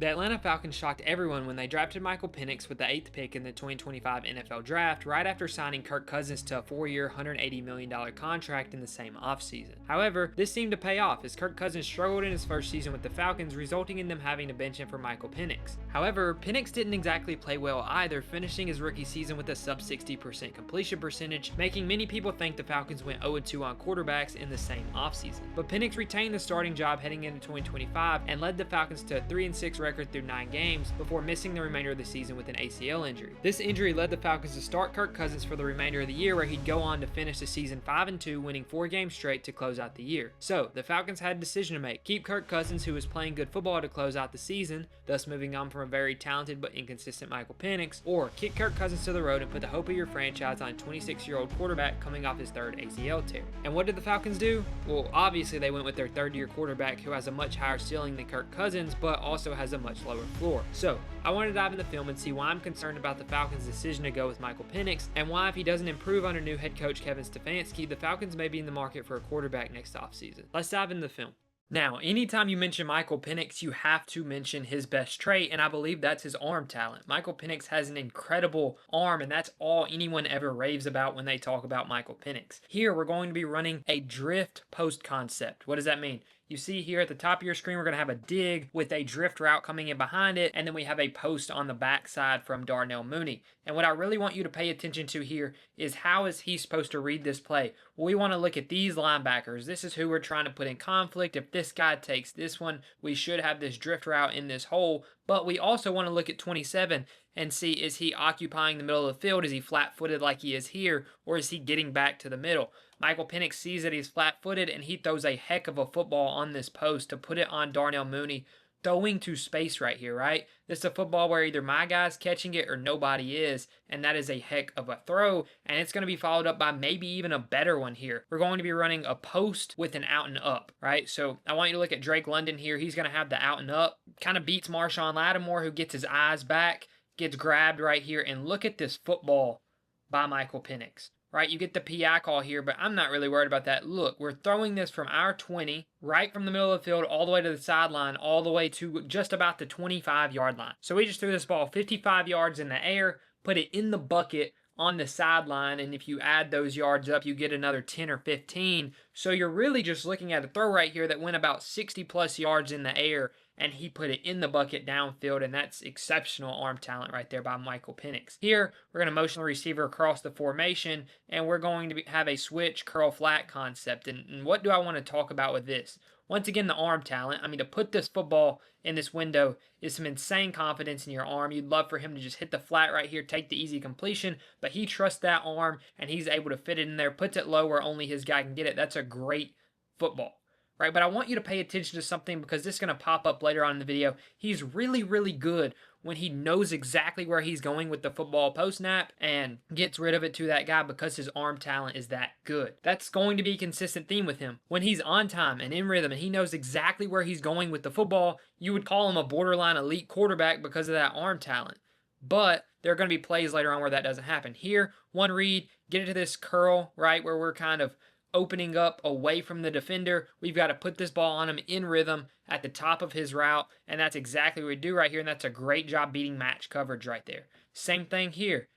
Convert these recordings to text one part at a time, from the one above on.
The Atlanta Falcons shocked everyone when they drafted Michael Penix with the 8th pick in the 2025 NFL Draft right after signing Kirk Cousins to a 4-year, $180 million contract in the same offseason. However, this seemed to pay off as Kirk Cousins struggled in his first season with the Falcons, resulting in them having to bench him for Michael Penix. However, Penix didn't exactly play well either, finishing his rookie season with a sub 60% completion percentage, making many people think the Falcons went 0-2 on quarterbacks in the same offseason. But Penix retained the starting job heading into 2025 and led the Falcons to a 3-6 record through 9 games before missing the remainder of the season with an ACL injury. This injury led the Falcons to start Kirk Cousins for the remainder of the year, where he'd go on to finish the season 5-2, winning 4 games straight to close out the year. So the Falcons had a decision to make: keep Kirk Cousins, who was playing good football to close out the season, thus moving on from a very talented but inconsistent Michael Penix, or kick Kirk Cousins to the road and put the hope of your franchise on a 26-year-old quarterback coming off his 3rd ACL tear. And what did the Falcons do? Well, obviously they went with their 3rd-year quarterback who has a much higher ceiling than Kirk Cousins, but also has a much lower floor. So I want to dive in the film and see why I'm concerned about the Falcons' decision to go with Michael Penix, and why, if he doesn't improve under new head coach Kevin Stefanski, the Falcons may be in the market for a quarterback next offseason. Let's dive into the film. Now, anytime you mention Michael Penix, you have to mention his best trait, and I believe that's his arm talent. Michael Penix has an incredible arm, and that's all anyone ever raves about when they talk about Michael Penix. Here, we're going to be running a drift post concept. What does that mean? You see here at the top of your screen, we're going to have a dig with a drift route coming in behind it, and then we have a post on the backside from Darnell Mooney. And what I really want you to pay attention to here is, how is he supposed to read this play? Well, we want to look at these linebackers. This is who we're trying to put in conflict. If this guy takes this one, we should have this drift route in this hole. But we also want to look at 27 and see, is he occupying the middle of the field? Is he flat-footed like he is here, or is he getting back to the middle? Michael Penix sees that he's flat-footed, and he throws a heck of a football on this post to put it on Darnell Mooney, throwing to space right here, right? This is a football where either my guy's catching it or nobody is, and that is a heck of a throw, and it's going to be followed up by maybe even a better one here. We're going to be running a post with an out and up, right? So I want you to look at Drake London here. He's going to have the out and up, kind of beats Marshawn Lattimore, who gets his eyes back, gets grabbed right here, and look at this football by Michael Penix. Right, you get the PI call here, but I'm not really worried about that. Look, we're throwing this from our 20, right from the middle of the field, all the way to the sideline, all the way to just about the 25-yard line. So we just threw this ball 55 yards in the air, put it in the bucket on the sideline, and if you add those yards up, you get another 10 or 15. So you're really just looking at a throw right here that went about 60-plus yards in the air, and he put it in the bucket downfield, and that's exceptional arm talent right there by Michael Penix. Here, we're going to motion the receiver across the formation, and we're going to have a switch curl flat concept. And what do I want to talk about with this? Once again, the arm talent. I mean, to put this football in this window is some insane confidence in your arm. You'd love for him to just hit the flat right here, take the easy completion, but he trusts that arm, and he's able to fit it in there, puts it low where only his guy can get it. That's a great football. Right, but I want you to pay attention to something, because this is going to pop up later on in the video. He's really, really good when he knows exactly where he's going with the football post-snap and gets rid of it to that guy, because his arm talent is that good. That's going to be a consistent theme with him. When he's on time and in rhythm and he knows exactly where he's going with the football, you would call him a borderline elite quarterback because of that arm talent. But there are going to be plays later on where that doesn't happen. Here, one read, get it to this curl, right, where we're kind of opening up away from the defender. We've got to put this ball on him in rhythm at the top of his route, and that's exactly what we do right here, and that's a great job beating match coverage right there. Same thing here.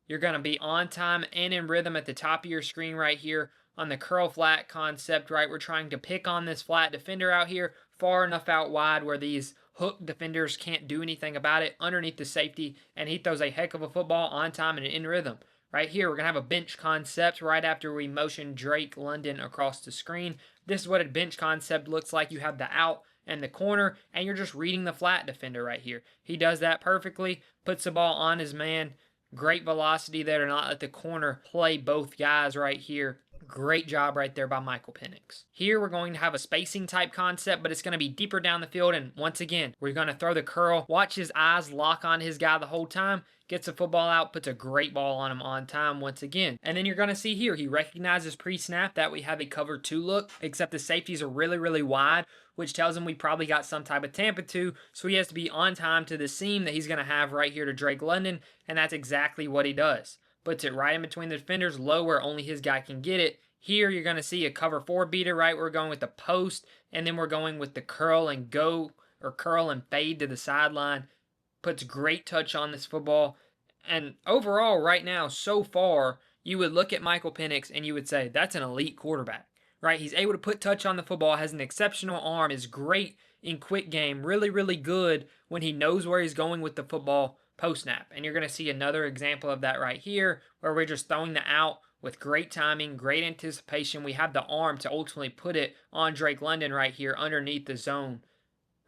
You're going to be on time and in rhythm at the top of your screen right here on the curl flat concept, right? We're trying to pick on this flat defender out here far enough out wide where these hook defenders can't do anything about it, underneath the safety, and he throws a heck of a football on time and in rhythm. Right here, we're going to have a bench concept right after we motion Drake London across the screen. This is what a bench concept looks like. You have the out and the corner, and you're just reading the flat defender right here. He does that perfectly, puts the ball on his man. Great velocity there to not let the corner play both guys right here. Great job right there by Michael Penix. Here we're going to have a spacing type concept, but it's going to be deeper down the field, and once again, we're going to throw the curl. Watch his eyes lock on his guy the whole time. Gets the football out, puts a great ball on him on time once again. And then you're going to see here, he recognizes pre-snap that we have a cover 2 look, except the safeties are really, really wide, which tells him we probably got some type of Tampa 2, so he has to be on time to the seam that he's going to have right here to Drake London, and that's exactly what he does. Puts it right in between the defenders, low where only his guy can get it. Here you're going to see a cover 4 beater, right? We're going with the post, and then we're going with the curl and go or curl and fade to the sideline. Puts great touch on this football. And overall, right now, so far, you would look at Michael Penix and you would say, that's an elite quarterback, right? He's able to put touch on the football, has an exceptional arm, is great in quick game, really, really good when he knows where he's going with the football post-snap. And you're going to see another example of that right here, where we're just throwing the out with great timing, great anticipation. We have the arm to ultimately put it on Drake London right here underneath the zone.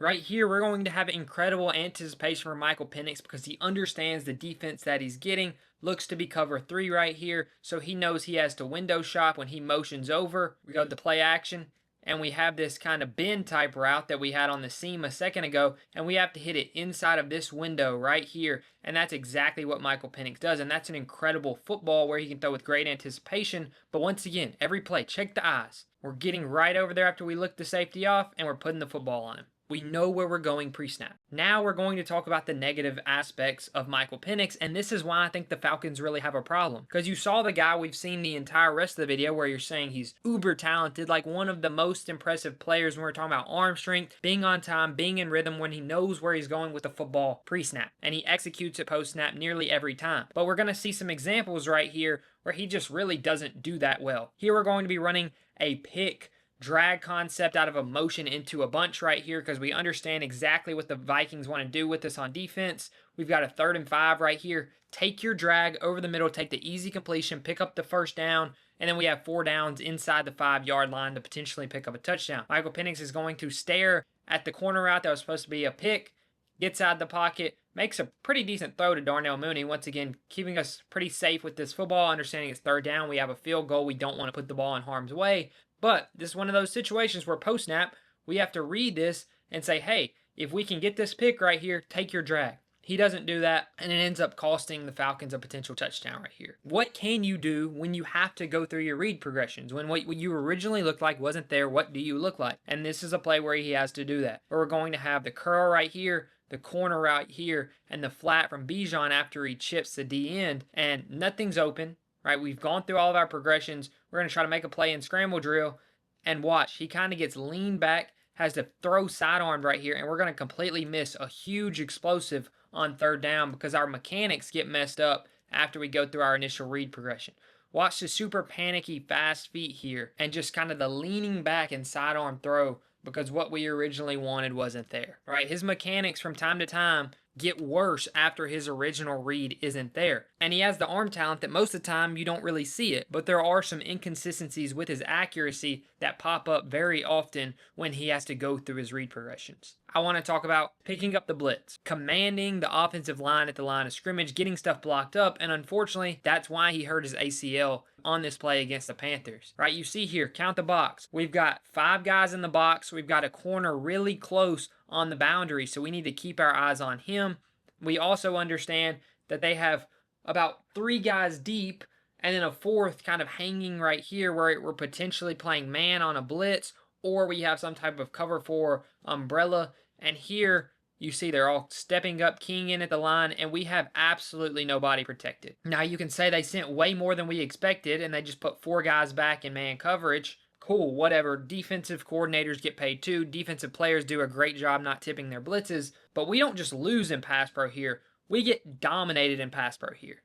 Right here, we're going to have incredible anticipation for Michael Penix because he understands the defense that he's getting. Looks to be cover 3 right here, so he knows he has to window shop when he motions over. We go to play action, and we have this kind of bend type route that we had on the seam a second ago, and we have to hit it inside of this window right here, and that's exactly what Michael Penix does, and that's an incredible football where he can throw with great anticipation. But once again, every play, check the eyes. We're getting right over there after we look the safety off, and we're putting the football on him. We know where we're going pre-snap. Now we're going to talk about the negative aspects of Michael Penix, and this is why I think the Falcons really have a problem. Because you saw the guy we've seen the entire rest of the video where you're saying he's uber talented, like one of the most impressive players when we're talking about arm strength, being on time, being in rhythm when he knows where he's going with the football pre-snap. And he executes it post-snap nearly every time. But we're going to see some examples right here where he just really doesn't do that well. Here we're going to be running a pick drag concept out of a motion into a bunch right here because we understand exactly what the Vikings want to do with us on defense. We've got a 3rd and 5 right here. Take your drag over the middle, take the easy completion, pick up the first down, and then we have 4 downs inside the 5-yard line to potentially pick up a touchdown. Michael Penix is going to stare at the corner route that was supposed to be a pick, gets out of the pocket, makes a pretty decent throw to Darnell Mooney, once again keeping us pretty safe with this football, understanding it's 3rd down, we have a field goal, we don't want to put the ball in harm's way. But this is one of those situations where post-snap, we have to read this and say, hey, if we can get this pick right here, take your drag. He doesn't do that, and it ends up costing the Falcons a potential touchdown right here. What can you do when you have to go through your read progressions? When what you originally looked like wasn't there, what do you look like? And this is a play where he has to do that. Where we're going to have the curl right here, the corner right here, and the flat from Bijan after he chips the D end, and nothing's open. Right, we've gone through all of our progressions. We're going to try to make a play in scramble drill. And watch, he kind of gets leaned back, has to throw sidearmed right here, and we're going to completely miss a huge explosive on 3rd down because our mechanics get messed up after we go through our initial read progression. Watch the super panicky fast feet here and just kind of the leaning back and sidearm throw because what we originally wanted wasn't there. Right, his mechanics from time to time get worse after his original read isn't there. And he has the arm talent that most of the time you don't really see it, but there are some inconsistencies with his accuracy that pop up very often when he has to go through his read progressions. I want to talk about picking up the blitz, commanding the offensive line at the line of scrimmage, getting stuff blocked up, and unfortunately, that's why he hurt his ACL on this play against the Panthers. Right, you see here, count the box. We've got 5 guys in the box. We've got a corner really close on the boundary, so we need to keep our eyes on him. We also understand that they have about 3 guys deep and then a 4th kind of hanging right here where we're potentially playing man on a blitz or we have some type of cover 4 umbrella. And here you see they're all stepping up, keying in at the line, and we have absolutely nobody protected. Now you can say they sent way more than we expected and they just put 4 guys back in man coverage. Cool, whatever. Defensive coordinators get paid too. Defensive players do a great job not tipping their blitzes. But we don't just lose in pass pro here. We get dominated in pass pro here.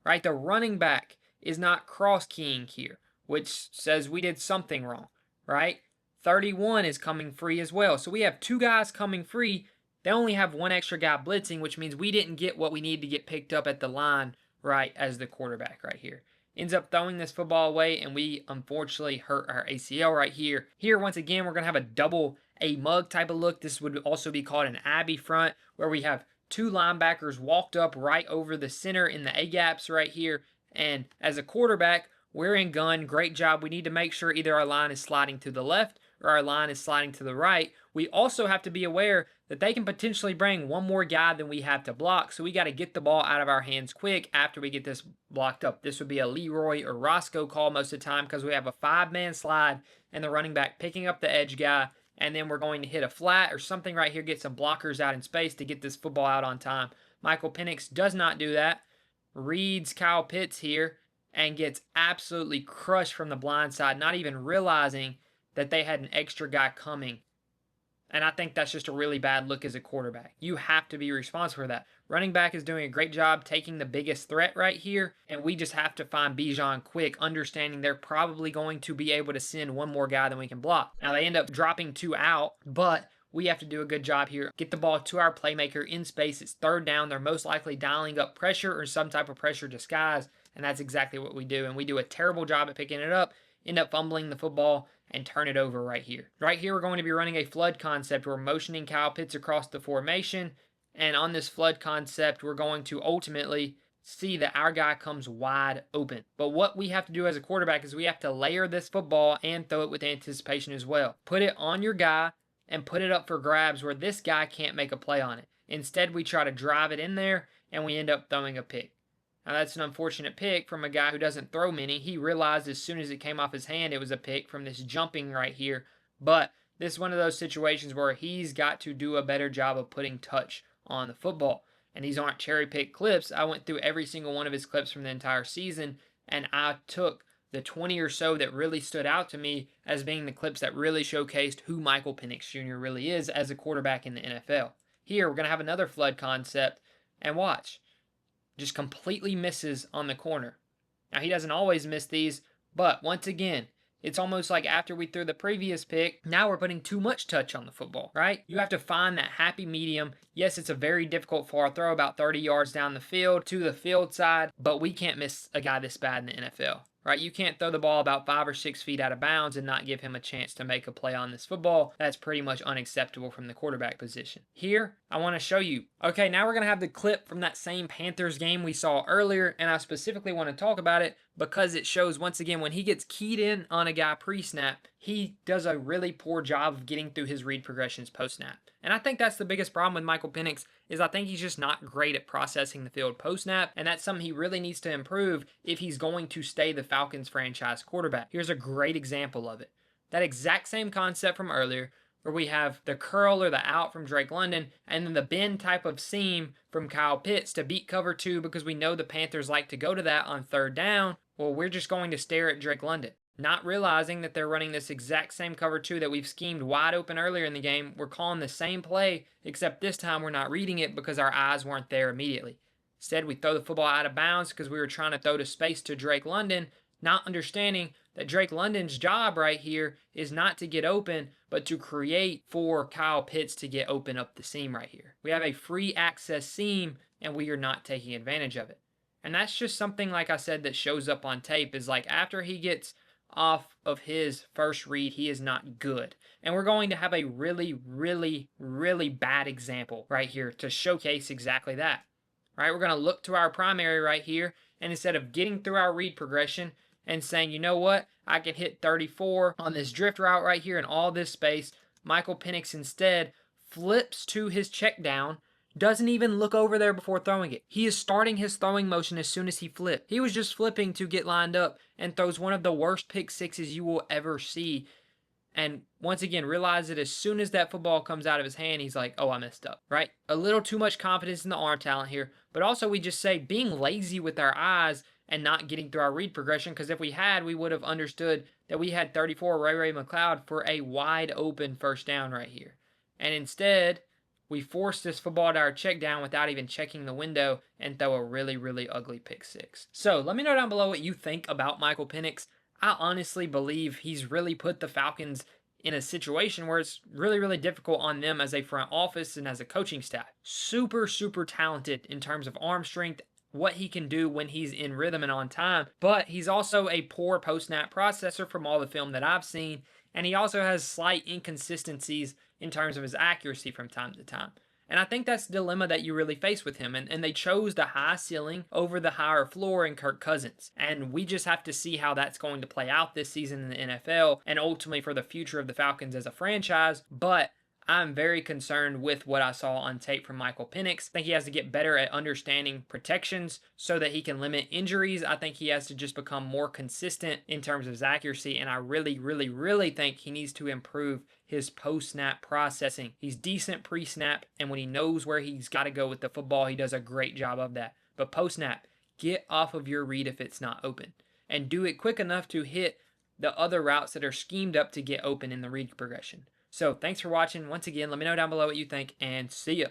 Right? The running back is not cross-keying here, which says we did something wrong. Right? 31 is coming free as well. So we have 2 guys coming free. They only have 1 extra guy blitzing, which means we didn't get what we need to get picked up at the line, right, as the quarterback right here. Ends up throwing this football away, and we unfortunately hurt our ACL right here. Here, once again, we're going to have a double A-mug type of look. This would also be called an Abbey front, where we have 2 linebackers walked up right over the center in the A-gaps right here. And as a quarterback, we're in gun. Great job. We need to make sure either our line is sliding to the left or our line is sliding to the right. We also have to be aware that they can potentially bring 1 more guy than we have to block, so we got to get the ball out of our hands quick after we get this blocked up. This would be a Leroy or Roscoe call most of the time because we have a 5-man slide and the running back picking up the edge guy, and then we're going to hit a flat or something right here, get some blockers out in space to get this football out on time. Michael Penix does not do that, reads Kyle Pitts here, and gets absolutely crushed from the blind side, not even realizing that they had an extra guy coming. And I think that's just a really bad look as a quarterback. You have to be responsible for that. Running back is doing a great job taking the biggest threat right here, and we just have to find Bijan quick, understanding they're probably going to be able to send one more guy than we can block. Now, they end up dropping 2 out, but we have to do a good job here. Get the ball to our playmaker in space. It's third down. They're most likely dialing up pressure or some type of pressure disguise, and that's exactly what we do. And we do a terrible job at picking it up, end up fumbling the football, and turn it over right here. Right here, we're going to be running a flood concept. We're motioning Kyle Pitts across the formation, and on this flood concept, we're going to ultimately see that our guy comes wide open. But what we have to do as a quarterback is we have to layer this football and throw it with anticipation as well. Put it on your guy and put it up for grabs where this guy can't make a play on it. Instead, we try to drive it in there, and we end up throwing a pick. Now, that's an unfortunate pick from a guy who doesn't throw many. He realized as soon as it came off his hand it was a pick from this jumping right here. But this is one of those situations where he's got to do a better job of putting touch on the football. And these aren't cherry-picked clips. I went through every single one of his clips from the entire season, and I took the 20 or so that really stood out to me as being the clips that really showcased who Michael Penix Jr. really is as a quarterback in the NFL. Here, we're going to have another flood concept, and watch. Just completely misses on the corner. Now, he doesn't always miss these, but once again, it's almost like after we threw the previous pick, now we're putting too much touch on the football, right? You have to find that happy medium. Yes, it's a very difficult far throw, about 30 yards down the field to the field side, but we can't miss a guy this bad in the NFL. Right? You can't throw the ball about 5 or 6 feet out of bounds and not give him a chance to make a play on this football. That's pretty much unacceptable from the quarterback position. Here, I want to show you. Okay, now we're going to have the clip from that same Panthers game we saw earlier, and I specifically want to talk about it because it shows, once again, when he gets keyed in on a guy pre-snap, he does a really poor job of getting through his read progressions post-snap. And I think that's the biggest problem with Michael Penix is I think he's just not great at processing the field post-snap, and that's something he really needs to improve if he's going to stay the Falcons franchise quarterback. Here's a great example of it. That exact same concept from earlier, where we have the curl or the out from Drake London, and then the bend type of seam from Kyle Pitts to beat cover 2 because we know the Panthers like to go to that on third down. Well, we're just going to stare at Drake London. Not realizing that they're running this exact same cover 2 that we've schemed wide open earlier in the game. We're calling the same play, except this time we're not reading it because our eyes weren't there immediately. Instead, we throw the football out of bounds because we were trying to throw to space to Drake London, not understanding that Drake London's job right here is not to get open, but to create for Kyle Pitts to get open up the seam right here. We have a free access seam, and we are not taking advantage of it. And that's just something, like I said, that shows up on tape, is like after he gets off of his first read, he is not good. And we're going to have a really, really, really bad example right here to showcase exactly that. Right? We're going to look to our primary right here, and instead of getting through our read progression and saying, you know what, I can hit 34 on this drift route right here in all this space, Michael Penix instead flips to his check down, doesn't even look over there before throwing it. He is starting his throwing motion as soon as he flipped. He was just flipping to get lined up and throws one of the worst pick sixes you will ever see. And once again, realize that as soon as that football comes out of his hand, he's like, oh, I messed up, right? A little too much confidence in the arm talent here. But also we just say being lazy with our eyes and not getting through our read progression, because if we had, we would have understood that we had 34 Ray McCloud for a wide open first down right here. And instead, we force this football to our check down without even checking the window and throw a really, really ugly pick six. So let me know down below what you think about Michael Penix. I honestly believe he's really put the Falcons in a situation where it's really, really difficult on them as a front office and as a coaching staff. Super, super talented in terms of arm strength, what he can do when he's in rhythm and on time, but he's also a poor post-snap processor from all the film that I've seen, and he also has slight inconsistencies in terms of his accuracy from time to time. And I think that's the dilemma that you really face with him. And they chose the high ceiling over the higher floor in Kirk Cousins. And we just have to see how that's going to play out this season in the NFL and ultimately for the future of the Falcons as a franchise. But I'm very concerned with what I saw on tape from Michael Penix. I think he has to get better at understanding protections so that he can limit injuries. I think he has to just become more consistent in terms of his accuracy. And I really, really, really think he needs to improve his post-snap processing. He's decent pre-snap, and when he knows where he's got to go with the football, he does a great job of that. But post-snap, get off of your read if it's not open. And do it quick enough to hit the other routes that are schemed up to get open in the read progression. So thanks for watching. Once again, let me know down below what you think, and see ya.